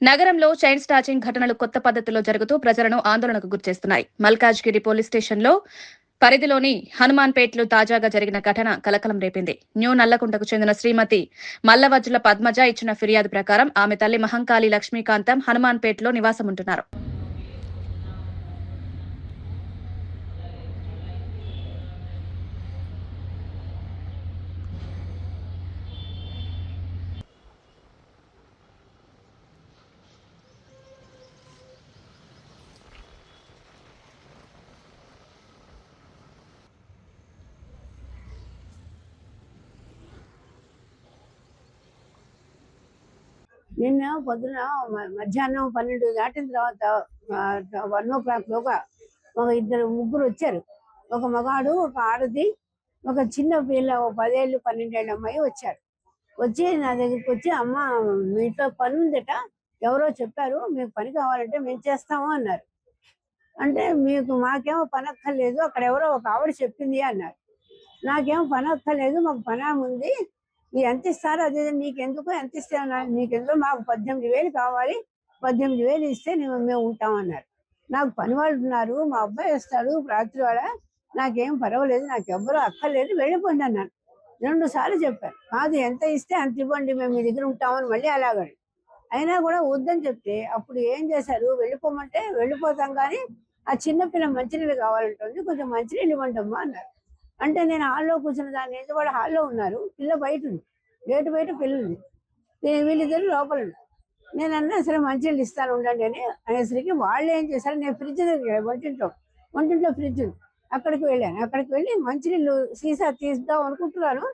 నగరంలో chain snatching ఘటనలు కొత్త పద్ధతిలో జరుగుతూ ప్రజలను ఆందోళనకు గురిచేస్తున్నాయి. మల్కాజ్గిరి పోలీస్ స్టేషన్లో పరిధిలోని హనుమాన్పేటలో తాజాగా జరిగిన ఘటన కలకలం రేపింది. న్యూ నల్లకుంటకు చెందిన శ్రీమతి మల్లవజ్జుల పద్మజ ఇచ్చిన ఫిర్యాదు ప్రకారం ఆమె తల్లి మహంకాళి లక్ష్మీకాంతం హనుమాన్పేటలో నివాసముంటున్నారు. నిన్న పొద్దున మధ్యాహ్నం 12 దాటిన తర్వాత 1:00లోగా ముగ్గురు వచ్చారు. ఒక మగాడు, ఒక ఆడది, ఒక చిన్న పిల్ల, 10 ఏళ్ళు 12 ఏళ్ళ అమ్మాయి వచ్చారు. వచ్చి నా దగ్గరికి వచ్చి, అమ్మ మీతో పని ఉందట, ఎవరో చెప్పారు, మీకు పని కావాలంటే మేము చేస్తాము అన్నారు. అంటే మాకేమో పని అక్కర్లేదు, అక్కడ ఎవరో ఒక ఆవిడ చెప్పింది అన్నారు. నాకేమో పని అక్కర్లేదు, మాకు పని ఉంది, మీరు ఎంత ఇస్తారో అదే, నీకెందుకు ఎంత ఇస్తాను, నీకెందుకు, మాకు 18,000 కావాలి, 18,000 ఇస్తే మేము ఉంటామన్నారు. నాకు పని వాళ్ళు ఉన్నారు, మా అబ్బాయి వస్తాడు రాత్రి వేళ, నాకేం పర్వాలేదు, నాకు ఎవ్వరూ అక్కర్లేదు, వెళ్ళిపోండి అన్నాను. 2 సార్లు చెప్పాను. కాదు, ఎంత ఇస్తే అంత ఇవ్వండి, మేము మీ దగ్గర ఉంటామని మళ్ళీ అలాగండి. అయినా కూడా వద్దని చెప్తే అప్పుడు ఏం చేశారు, వెళ్ళిపోమంటే వెళ్ళిపోతాం, కానీ ఆ చిన్నపిల్ల మంచినీళ్ళు కావాలంటుంది, కొంచెం మంచినీళ్ళు ఇవ్వండమ్మా అన్నారు. అంటే నేను హాల్లో కూర్చున్న దాన్ని ఏంటి, వాళ్ళు హాల్లో ఉన్నారు, పిల్ల బయట ఉంది, గేటు బయట పిల్ల ఉంది, వీళ్ళిద్దరు లోపల ఉన్నారు. నేను అన్నా అసలు మంచినీళ్ళు ఇస్తాను ఉండండి అని అనేసరికి వాళ్ళు ఏం చేశారు, నేను ఫ్రిడ్జ్ దగ్గర వంటింట్లో ఫ్రిడ్జ్ ఉంది, అక్కడికి వెళ్ళాను. అక్కడికి వెళ్ళి మంచినీళ్ళు సీసా తీద్దాం అనుకుంటున్నాను.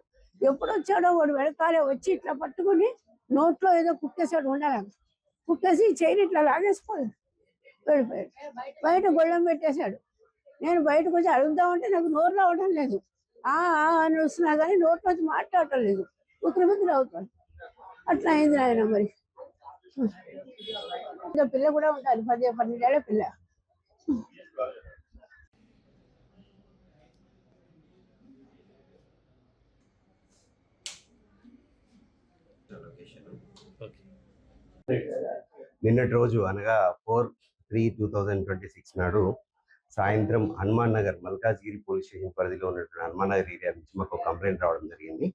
ఎప్పుడు వచ్చాడో వాడు వెనకాలే వచ్చి ఇట్లా పట్టుకుని నోట్లో ఏదో కుక్కేసాడు, ఉండాలి కుక్కేసి చైన్ ఇట్లా లాగేసుకోలేదు, వెళ్ళిపోయాడు. బయట గొళ్ళెం పెట్టేశాడు. నేను బయటకు వచ్చి అడుగుదామంటే నాకు నోరు రావడం లేదు, అని వస్తున్నా కానీ నోట్లోంచి మాట్లాడటం లేదు, ఉక్కిరి అవుతాను. అట్లా అయింది ఆయన. మరి పిల్ల కూడా ఉండాలి, 10-12 ఏళ్ళ పిల్ల. నిన్నటి రోజు అనగా 4/3/2026 నాడు సాయంత్రం హనుమాన్ నగర్ మల్కాజ్గిరి పోలీస్ స్టేషన్ పరిధిలో ఉన్నటువంటి హనుమాన్ నగర్ ఏరియా నుంచి మాకు కంప్లైంట్ రావడం జరిగింది.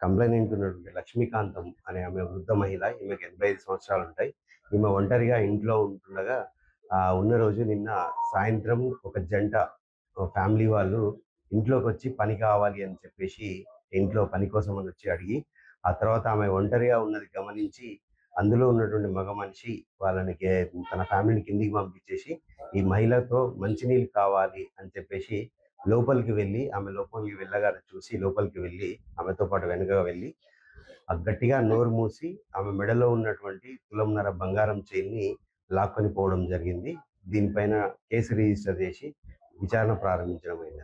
కంప్లైంట్ ఉన్నటువంటి లక్ష్మీకాంతం అనే ఆమె వృద్ధ మహిళ, ఈమెకి 85 సంవత్సరాలు ఉంటాయి. ఈమె ఒంటరిగా ఇంట్లో ఉంటుండగా ఉన్న రోజు నిన్న సాయంత్రం ఒక జంట ఫ్యామిలీ వాళ్ళు ఇంట్లోకి వచ్చి పని కావాలి అని చెప్పేసి ఇంట్లో పని కోసం అని వచ్చి అడిగి, ఆ తర్వాత ఆమె ఒంటరిగా ఉన్నది గమనించి అందులో ఉన్నటువంటి మగ మనిషి వాళ్ళని తన ఫ్యామిలీని కిందికి పంపించేసి ఈ మహిళతో మంచినీళ్ళు కావాలి అని చెప్పేసి లోపలికి వెళ్ళి, ఆమె లోపలికి వెళ్ళగానే చూసి లోపలికి వెళ్ళి ఆమెతో పాటు వెనుకగా వెళ్ళి గట్టిగా నోరు మూసి ఆమె మెడలో ఉన్నటువంటి తులంన్నర బంగారం చైన్ని లాక్కొని పోవడం జరిగింది. దీనిపైన కేసు రిజిస్టర్ చేసి విచారణ ప్రారంభించడం అయింది.